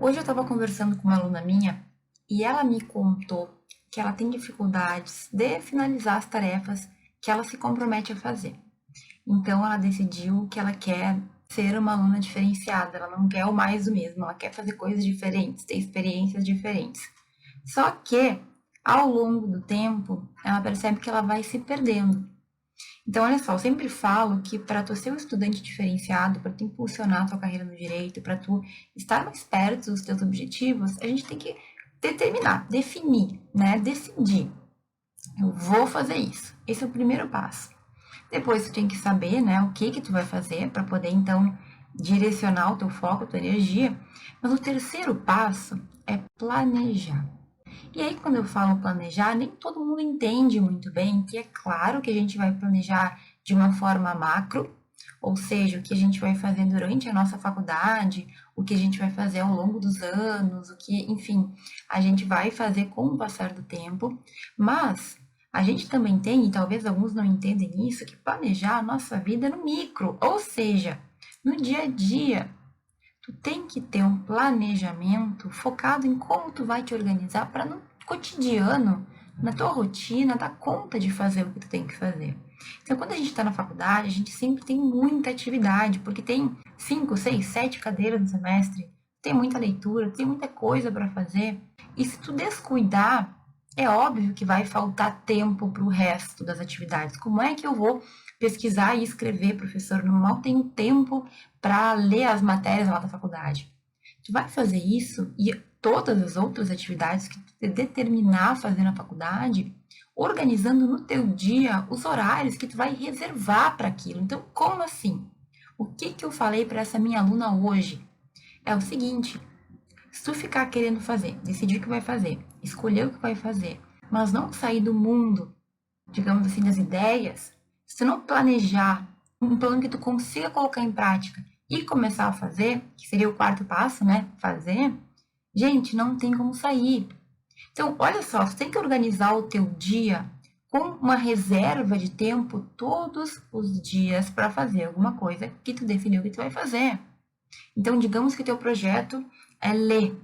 Hoje eu estava conversando com uma aluna minha e ela me contou que ela tem dificuldades de finalizar as tarefas que ela se compromete a fazer. Então ela decidiu que ela quer ser uma aluna diferenciada, ela não quer o mais do mesmo, ela quer fazer coisas diferentes, ter experiências diferentes. Só que ao longo do tempo, ela percebe que ela vai se perdendo. Então, olha só, eu sempre falo que para tu ser um estudante diferenciado, para tu impulsionar a tua carreira no direito, para tu estar mais perto dos teus objetivos, a gente tem que determinar, definir, né? Decidir. Eu vou fazer isso. Esse é o primeiro passo. Depois tu tem que saber, né, o que tu vai fazer para poder então direcionar o teu foco, a tua energia. Mas o terceiro passo é planejar. E aí, quando eu falo planejar, nem todo mundo entende muito bem que é claro que a gente vai planejar de uma forma macro, ou seja, o que a gente vai fazer durante a nossa faculdade, o que a gente vai fazer ao longo dos anos, o que, enfim, a gente vai fazer com o passar do tempo, mas a gente também tem, e talvez alguns não entendem isso, que planejar a nossa vida no micro, ou seja, no dia a dia. Tu tem que ter um planejamento focado em como tu vai te organizar para no cotidiano, na tua rotina, dar conta de fazer o que tu tem que fazer. Então, quando a gente está na faculdade, a gente sempre tem muita atividade, porque tem 5, 6, 7 cadeiras no semestre, tem muita leitura, tem muita coisa para fazer. E se tu descuidar, é óbvio que vai faltar tempo para o resto das atividades. Como é que eu vou pesquisar e escrever, professor? Eu mal tenho tempo para ler as matérias lá da faculdade. Tu vai fazer isso e todas as outras atividades que tu determinar fazer na faculdade, organizando no teu dia os horários que tu vai reservar para aquilo. Então, como assim? O que eu falei para essa minha aluna hoje? É o seguinte: se tu ficar querendo fazer, decidir o que vai fazer, escolher o que vai fazer, mas não sair do mundo, digamos assim, das ideias, se tu não planejar um plano que tu consiga colocar em prática e começar a fazer, que seria o quarto passo, né? Fazer, gente, não tem como sair. Então, olha só, tu tem que organizar o teu dia com uma reserva de tempo todos os dias para fazer alguma coisa que tu definiu que tu vai fazer. Então, digamos que o teu projeto é ler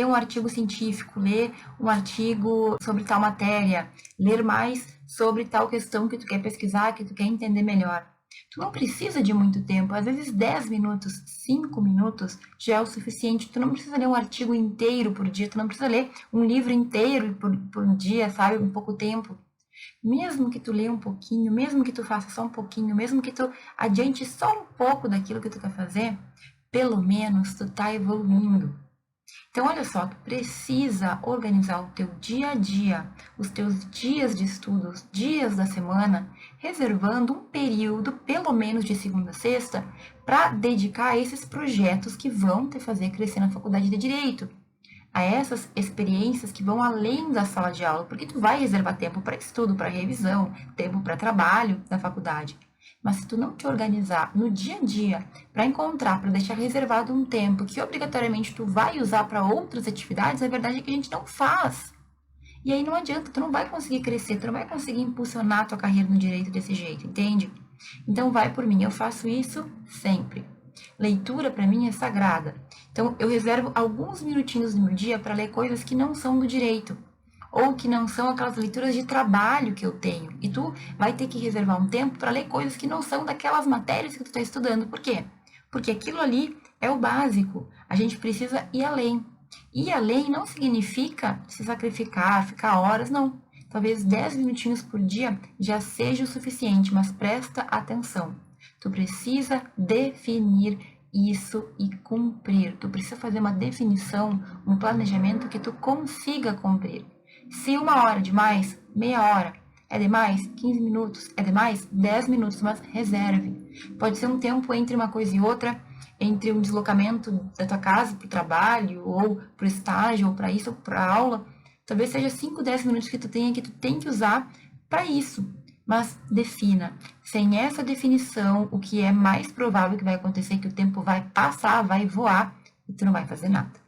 um artigo científico, ler um artigo sobre tal matéria, ler mais sobre tal questão que tu quer pesquisar, que tu quer entender melhor. Tu não precisa de muito tempo, às vezes 10 minutos, 5 minutos já é o suficiente. Tu não precisa ler um artigo inteiro por dia, tu não precisa ler um livro inteiro por dia, sabe, em pouco tempo. Mesmo que tu leia um pouquinho, mesmo que tu faça só um pouquinho, mesmo que tu adiante só um pouco daquilo que tu quer fazer, pelo menos tu tá evoluindo. Então, olha só, tu precisa organizar o teu dia a dia, os teus dias de estudo, os dias da semana, reservando um período, pelo menos de segunda a sexta, para dedicar a esses projetos que vão te fazer crescer na faculdade de Direito, a essas experiências que vão além da sala de aula, porque tu vai reservar tempo para estudo, para revisão, tempo para trabalho na faculdade. Mas se tu não te organizar no dia a dia para encontrar, para deixar reservado um tempo que obrigatoriamente tu vai usar para outras atividades, a verdade é que a gente não faz. E aí não adianta, tu não vai conseguir crescer, tu não vai conseguir impulsionar a tua carreira no direito desse jeito, entende? Então vai por mim, eu faço isso sempre. Leitura para mim é sagrada. Então eu reservo alguns minutinhos no meu dia para ler coisas que não são do direito, ou que não são aquelas leituras de trabalho que eu tenho. E tu vai ter que reservar um tempo para ler coisas que não são daquelas matérias que tu está estudando. Por quê? Porque aquilo ali é o básico. A gente precisa ir além. Ir além não significa se sacrificar, ficar horas, não. Talvez 10 minutinhos por dia já seja o suficiente, mas presta atenção. Tu precisa definir isso e cumprir. Tu precisa fazer uma definição, um planejamento que tu consiga cumprir. Se 1 hora é demais, meia hora. É demais? 15 minutos. É demais? 10 minutos, mas reserve. Pode ser um tempo entre uma coisa e outra, entre um deslocamento da tua casa para o trabalho, ou para o estágio, ou para isso, ou para a aula. Talvez seja 5, 10 minutos que tu tem que usar para isso. Mas defina. Sem essa definição, o que é mais provável que vai acontecer é que o tempo vai passar, vai voar, e tu não vai fazer nada.